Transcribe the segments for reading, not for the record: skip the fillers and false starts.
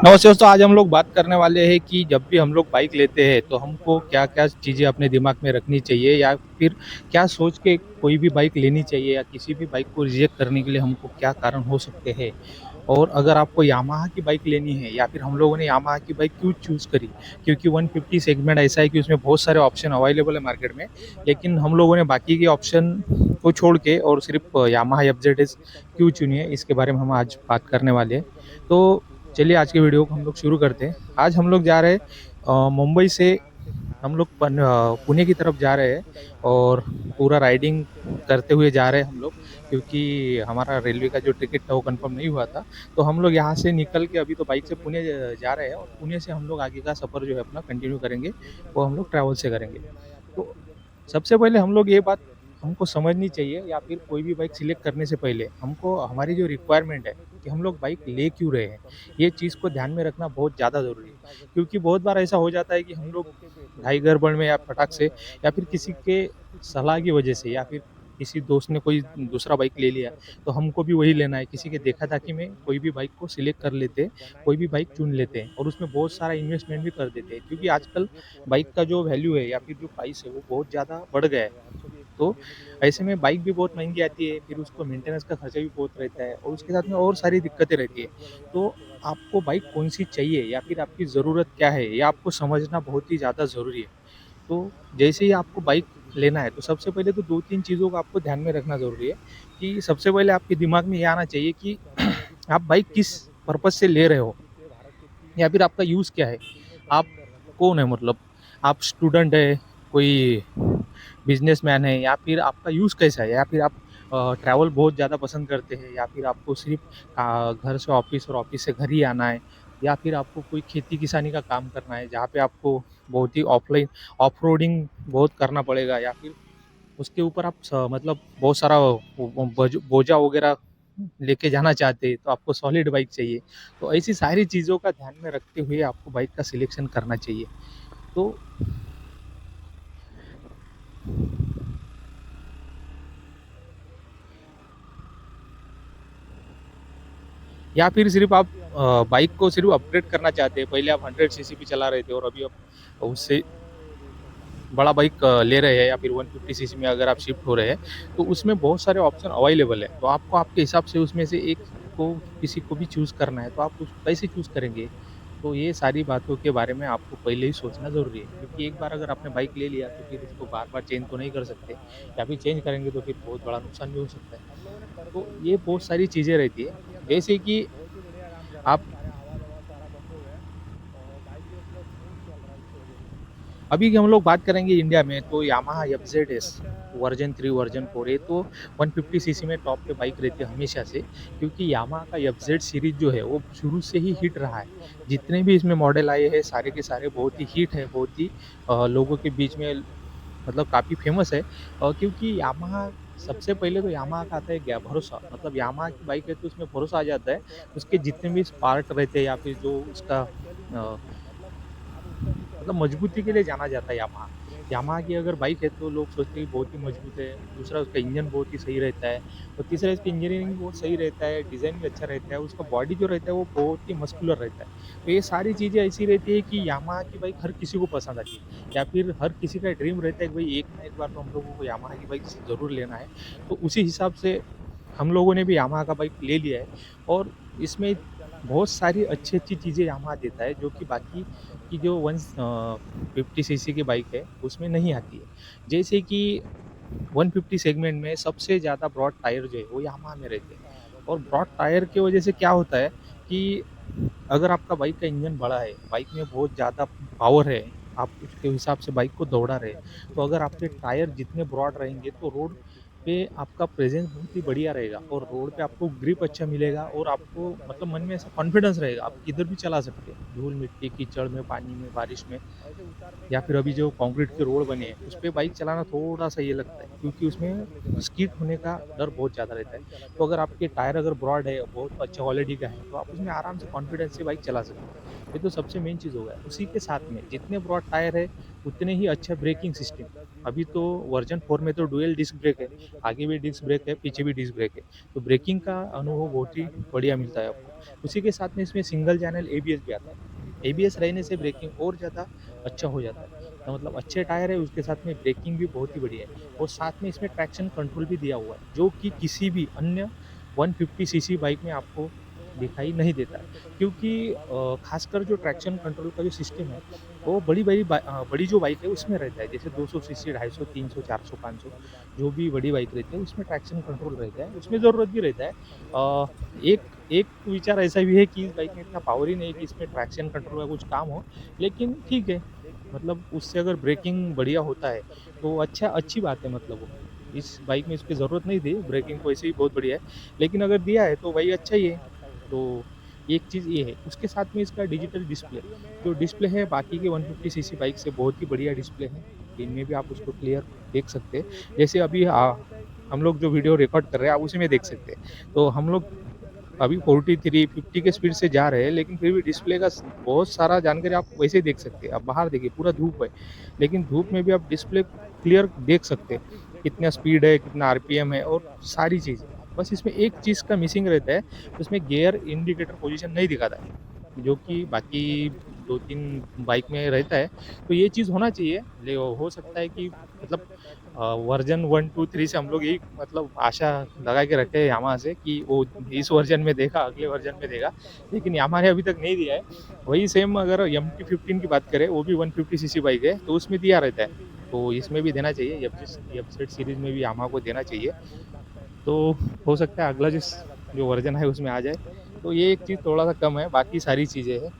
नमस्ते दोस्तों, आज हम लोग बात करने वाले हैं कि जब भी हम लोग बाइक लेते हैं तो हमको क्या-क्या चीज़ें अपने दिमाग में रखनी चाहिए या फिर क्या सोच के कोई भी बाइक लेनी चाहिए या किसी भी बाइक को रिजेक्ट करने के लिए हमको क्या कारण हो सकते हैं। और अगर आपको यामाहा की बाइक लेनी है या फिर हम लोगों ने यामाहा की बाइक क्यों चूज़ करी? क्योंकि 150 सेगमेंट ऐसा है कि उसमें बहुत सारे ऑप्शन अवेलेबल है मार्केट में, लेकिन हम लोगों ने बाकी के ऑप्शन को छोड़ के और सिर्फ़ यामाहा एफजेडएस क्यों चुनी है, इसके बारे में हम आज बात करने वाले हैं। तो चलिए आज के वीडियो को हम लोग शुरू करते हैं। आज हम लोग जा रहे हैं मुंबई से हम लोग पुणे की तरफ जा रहे हैं और पूरा राइडिंग करते हुए जा रहे हैं हम लोग, क्योंकि हमारा रेलवे का जो टिकट था वो कंफर्म नहीं हुआ था। तो हम लोग यहाँ से निकल के अभी तो बाइक से पुणे जा रहे हैं और पुणे से हम लोग आगे का सफ़र जो है अपना कंटिन्यू करेंगे, वो हम लोग ट्रैवल से करेंगे। तो सबसे पहले हम लोग ये बात हमको समझनी चाहिए या फिर कोई भी बाइक सिलेक्ट करने से पहले हमको हमारी जो रिक्वायरमेंट है कि हम लोग बाइक ले क्यों रहे हैं, ये चीज़ को ध्यान में रखना बहुत ज़्यादा ज़रूरी है। क्योंकि बहुत बार ऐसा हो जाता है कि हम लोग ढाई गड़बड़ में या फटाक से या फिर किसी के सलाह की वजह से या फिर किसी दोस्त ने कोई दूसरा बाइक ले लिया, तो हमको भी वही लेना है। किसी के देखा-दाखी में कोई भी बाइक को सिलेक्ट कर लेते हैं, कोई भी बाइक चुन लेते हैं और उसमें बहुत सारा इन्वेस्टमेंट भी कर देते हैं। क्योंकि आजकल बाइक का जो वैल्यू है या फिर जो प्राइस है वो बहुत ज़्यादा बढ़ गया है। तो ऐसे में बाइक भी बहुत महँगी आती है, फिर उसको मेंटेनेंस का खर्चा भी बहुत रहता है और उसके साथ में और सारी दिक्कतें रहती है। तो आपको बाइक कौन-सी चाहिए या फिर आपकी ज़रूरत क्या है, ये आपको समझना बहुत ही ज़्यादा ज़रूरी है। तो जैसे ही आपको बाइक लेना है, तो सबसे पहले तो 2-3 चीज़ों को आपको ध्यान में रखना ज़रूरी है कि सबसे पहले आपके दिमाग में ये आना चाहिए कि आप बाइक किस पर्पज़ से ले रहे हो या फिर आपका यूज़ क्या है? आप कौन है मतलब? आप स्टूडेंट है, कोई बिज़नेसमैन है या फिर आपका यूज़ कैसा है? या फिर आप ट्रैवल बहुत ज़्यादा पसंद करते हैं या फिर आपको सिर्फ़ घर से ऑफ़िस और ऑफ़िस से घर ही आना है या फिर आपको कोई खेती-किसानी का काम करना है, जहाँ पे आपको बहुत ही ऑफ़लाइन ऑफ-रोडिंग बहुत करना पड़ेगा या फिर उसके ऊपर आप मतलब बहुत सारा वो बोझा वग़ैरह लेके जाना चाहते हैं, तो आपको सॉलिड बाइक चाहिए। तो ऐसी सारी चीज़ों का ध्यान में रखते हुए आपको बाइक का सिलेक्शन करना चाहिए। तो या फिर सिर्फ़ आप बाइक को सिर्फ़ अपग्रेड करना चाहते हैं। पहले आप 100 सीसी पे चला रहे थे और अभी आप उससे बड़ा बाइक ले रहे हैं या फिर 150 सीसी में अगर आप शिफ्ट हो रहे हैं, तो उसमें बहुत सारे ऑप्शन अवेलेबल है। तो आपको आपके हिसाब से उसमें से एक को किसी को भी चूज़ करना है, तो आप उसको कैसे चूज़ करेंगे? तो ये सारी बातों के बारे में आपको पहले ही सोचना ज़रूरी है, क्योंकि एक बार अगर आपने बाइक ले लिया, तो फिर उसको बार-बार चेंज तो नहीं कर सकते या फिर चेंज करेंगे तो फिर बहुत बड़ा नुकसान भी हो सकता है। तो ये बहुत सारी चीज़ें रहती है, जैसे कि आप अभी की हम लोग बात करेंगे इंडिया में तो यामाहा एफजेडएस वर्जन 3 वर्जन 4 ये तो 150 सीसी में टॉप पे बाइक रहती है हमेशा से, क्योंकि यामाहा का एफजेड सीरीज जो है वो शुरू से ही हिट रहा है। जितने भी इसमें मॉडल आए हैं सारे के सारे बहुत ही हिट है, बहुत ही लोगों के बीच में मतलब काफ़ी फेमस है। क्योंकि यामाहा सबसे पहले तो यामाहा का आता है क्या भरोसा, मतलब यामाहा की बाइक है तो उसमें भरोसा आ जाता है। उसके जितने भी पार्ट रहते हैं या फिर जो उसका मतलब मजबूती के लिए जाना जाता है यामाहा। यामाहा की अगर बाइक है तो लोग सोचते हैं कि बहुत ही मजबूत है, दूसरा उसका इंजन बहुत ही सही रहता है और तीसरा इसकी इंजीनियरिंग बहुत सही रहता है, डिज़ाइन भी अच्छा रहता है, उसका बॉडी जो रहता है वो बहुत ही मस्कुलर रहता है। तो ये सारी चीज़ें ऐसी रहती है कि यामाहा की बाइक हर किसी को पसंद आती है या फिर हर किसी का ड्रीम रहता है कि भाई एक ना एक बार तो हम लोगों को यामाहा की बाइक ज़रूर लेना है। तो उसी हिसाब से हम लोगों ने भी यामाहा का बाइक ले लिया है और इसमें बहुत सारी अच्छी-अच्छी चीज़ें यामाहा देता है, जो कि बाकी की जो 50 सीसी की बाइक है, उसमें नहीं आती है। जैसे कि 150 सेगमेंट में सबसे ज़्यादा ब्रॉड टायर जो है, वो यामाहा में रहते हैं और ब्रॉड टायर की वजह से क्या होता है कि अगर आपका बाइक का इंजन बड़ा है, बाइक में बहुत ज़्यादा पावर है, आप उसके हिसाब से बाइक को दौड़ा रहे हैं, तो अगर आपके टायर जितने ब्रॉड रहेंगे, तो रोड पे आपका प्रेज़ेंस बहुत ही बढ़िया रहेगा और रोड पे आपको ग्रिप अच्छा मिलेगा और आपको मतलब मन में ऐसा कॉन्फिडेंस रहेगा, आप किधर भी चला सकते हैं। धूल-मिट्टी, कीचड़ में, पानी में, बारिश में या फिर अभी जो कंक्रीट के रोड बने हैं, उसपे बाइक चलाना थोड़ा-सा ये लगता है, क्योंकि उसमें स्किड होने का डर बहुत ज़्यादा रहता है। तो अगर आपके टायर अगर ब्रॉड है, बहुत अच्छे क्वालिटी का है, तो आप उसमें आराम से कॉन्फिडेंस से बाइक चला सकते हैं। ये तो सबसे मेन चीज़ हो गया। उसी के साथ में जितने ब्रॉड टायर है, उतने ही अच्छा ब्रेकिंग सिस्टम। अभी तो वर्ज़न 4 में तो डुअल डिस्क ब्रेक है, आगे भी डिस्क ब्रेक है, पीछे भी डिस्क ब्रेक है। तो ब्रेकिंग का अनुभव बहुत ही बढ़िया मिलता है आपको। उसी के साथ में इसमें सिंगल चैनल एबीएस भी आता है। एबीएस रहने से ब्रेकिंग और ज़्यादा अच्छा हो जाता है। तो मतलब अच्छे टायर है, उसके साथ में ब्रेकिंग भी बहुत ही बढ़िया है और साथ में इसमें ट्रैक्शन कंट्रोल भी दिया हुआ है, जो कि किसी भी अन्य 150 सीसी बाइक में आपको दिखाई नहीं देता है। क्योंकि ख़ासकर जो ट्रैक्शन कंट्रोल का जो सिस्टम है, वो बड़ी जो बाइक है उसमें रहता है। जैसे 200 सीसी, 250, 300, 400, 500 जो भी बड़ी बाइक रहती है उसमें ट्रैक्शन कंट्रोल रहता है, उसमें ज़रूरत भी रहता है। एक एक विचार ऐसा भी है कि इस बाइक में इतना पावर ही नहीं है कि इसमें ट्रैक्शन कंट्रोल का कुछ काम हो, लेकिन ठीक है, मतलब उससे अगर ब्रेकिंग बढ़िया होता है, तो अच्छी बात है मतलब वो। इस बाइक में इसकी ज़रूरत नहीं थी, ब्रेकिंग तो वैसे ही बहुत बढ़िया है, लेकिन अगर दिया है तो भाई अच्छा ही है। तो एक चीज़ ये है, उसके साथ में इसका डिजिटल डिस्प्ले, जो डिस्प्ले है बाकी के 150 सीसी बाइक से बहुत ही बढ़िया डिस्प्ले है। इनमें भी आप उसको क्लियर देख सकते हैं। जैसे अभी हम लोग जो वीडियो रिकॉर्ड कर रहे हैं, आप उसी में देख सकते हैं। तो हम लोग अभी 43, 50 के स्पीड से जा रहे हैं, लेकिन फिर भी डिस्प्ले का बहुत सारा जानकारी आप वैसे ही देख सकते हैं। आप बाहर देखिए, पूरा धूप है, लेकिन धूप में भी आप डिस्प्ले क्लियर देख सकते हैं, कितना स्पीड है, कितना आरपीएम है और सारी चीज़ें। बस इसमें एक चीज़ का मिसिंग रहता है, उसमें गियर इंडिकेटर पोजीशन नहीं दिखाता है, जो कि बाकी 2-3 बाइक में रहता है। तो ये चीज़ होना चाहिए, ले हो सकता है कि मतलब वर्ज़न 1, 2, 3 से हम लोग यही मतलब आशा लगा के रखे हैं यामाहा से कि वो इस वर्ज़न में देगा, अगले वर्ज़न में देगा, लेकिन यामाहा ने अभी तक नहीं दिया है। वही सेम अगर MT-15 की बात करें, वो भी 150 सीसी बाइक है, तो उसमें दिया रहता है। तो इसमें भी देना चाहिए, एफजेड सीरीज़ में भी यामाहा को देना चाहिए। तो हो सकता है अगला जो वर्ज़न है उसमें आ जाए। तो ये एक चीज़ थोड़ा-सा कम है, बाकी सारी चीज़ें हैं।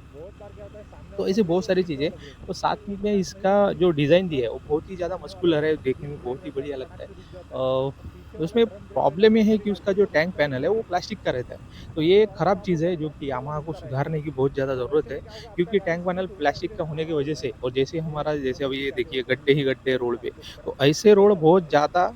तो ऐसे बहुत सारी चीज़ें और साथ में इसका जो डिज़ाइन दिया है वो बहुत ही ज़्यादा मस्कुलर है, देखने में बहुत ही बढ़िया लगता है। उसमें प्रॉब्लम ये है कि उसका जो टैंक पैनल है वो प्लास्टिक का रहता है। तो ये एक खराब चीज़ है जो कि यामाहा को सुधारने की बहुत ज़्यादा ज़रूरत है, क्योंकि टैंक पैनल प्लास्टिक का होने की वजह से और जैसे अभी ये देखिए गड्ढे ही गड्ढे रोड पे, तो ऐसे रोड बहुत ज़्यादा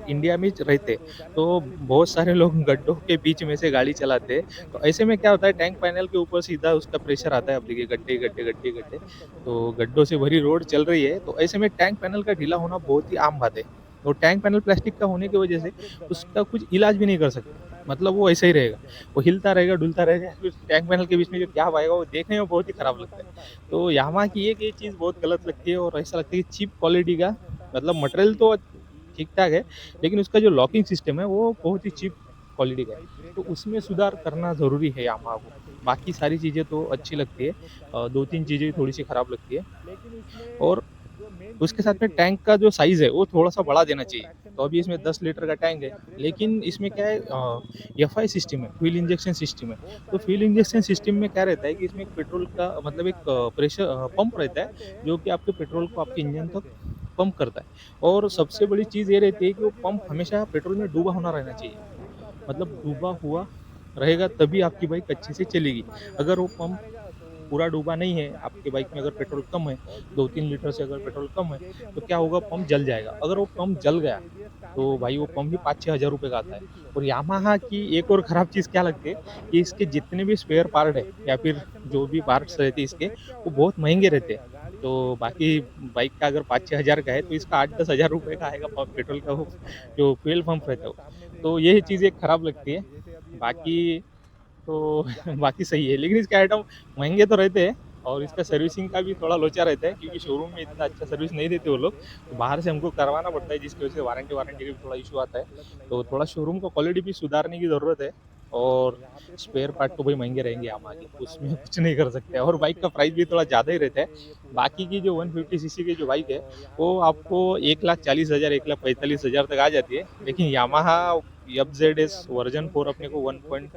इंडिया में रहते। तो बहुत सारे लोग गड्ढों के बीच में से गाड़ी चलाते हैं। तो ऐसे में क्या होता है, टैंक पैनल के ऊपर सीधा उसका प्रेशर आता है। अब देखिए गड्ढे, गड्ढे, गड्ढे, गड्ढे, तो गड्ढों से भरी रोड चल रही है, तो ऐसे में टैंक पैनल का ढीला होना बहुत ही आम बात है। और टैंक पैनल प्लास्टिक का होने की वजह से उसका कुछ इलाज भी नहीं कर सकते। मतलब वो ऐसे ही रहेगा, वो हिलता रहेगा, डुलता रहेगा, फिर टैंक पैनल के बीच में जो क्या पाएगा वो देखने में बहुत ही खराब लगता है। तो यामाहा की एक ये चीज़ बहुत गलत लगती है और ऐसा लगता है कि चीप क्वालिटी का, मतलब मटेरियल तो ठीक-ठाक है, लेकिन उसका जो लॉकिंग सिस्टम है वो बहुत ही चीप क्वालिटी का है। तो उसमें सुधार करना ज़रूरी है यामाहा को। बाकी सारी चीज़ें तो अच्छी लगती है, 2-3 चीज़ें थोड़ी-सी खराब लगती है और उसके साथ में टैंक का जो साइज़ है वो थोड़ा-सा बढ़ा देना चाहिए। तो अभी इसमें 10 लीटर का टैंक है, लेकिन इसमें क्या है, एफआई सिस्टम है, फ्यूल इंजेक्शन सिस्टम है। तो फ्यूल इंजेक्शन सिस्टम में क्या रहता है कि इसमें एक पेट्रोल का मतलब एक पंप रहता है, जो कि आपके पेट्रोल को आपके इंजन तक पंप करता है। और सबसे बड़ी चीज़ ये रहती है कि वो पंप हमेशा पेट्रोल में डूबा होना रहना चाहिए। मतलब डूबा हुआ रहेगा तभी आपकी बाइक अच्छे से चलेगी। अगर वो पंप पूरा डूबा नहीं है, आपकी बाइक में अगर पेट्रोल कम है, 2-3 लीटर से अगर पेट्रोल कम है, तो क्या होगा, पंप जल जाएगा। अगर वो पंप जल गया, तो भाई वो पंप भी 5-6 हज़ार रुपए का आता है। और यामाहा की एक और खराब चीज़ क्या लगती है कि इसके जितने भी स्पेयर पार्ट है या फिर जो भी पार्ट्स रहते हैं इसके, वो बहुत महँगे रहते हैं। तो बाकी बाइक का अगर 5-6 हज़ार का है, तो इसका 8-10 हज़ार रुपए का आएगा पेट्रोल का वो जो फ्यूल पंप रहता है वो। तो ये चीज़ एक खराब लगती है। बाकी तो बाकी सही है, लेकिन इसके आइटम महँगे तो रहते हैं और इसका सर्विसिंग का भी थोड़ा लोचा रहता है, क्योंकि शोरूम में इतना अच्छा सर्विस नहीं देते वो लोग, तो बाहर से हमको करवाना पड़ता है, जिसकी वजह से वारंटी-वारंटी का भी थोड़ा इश्यू आता है। तो थोड़ा शोरूम का क्वालिटी भी सुधारने की ज़रूरत है और स्पेयर पार्ट तो भाई महँगे रहेंगे यामाहा के, उसमें कुछ नहीं कर सकते और बाइक का प्राइस भी थोड़ा ज़्यादा ही रहता है। बाकी की जो 150 सीसी की जो बाइक है, वो आपको 1,40,000 1,45,000 तक आ जाती है, लेकिन यामाहा एफजेडएस वर्ज़न 4 अपने को 1 पॉइंट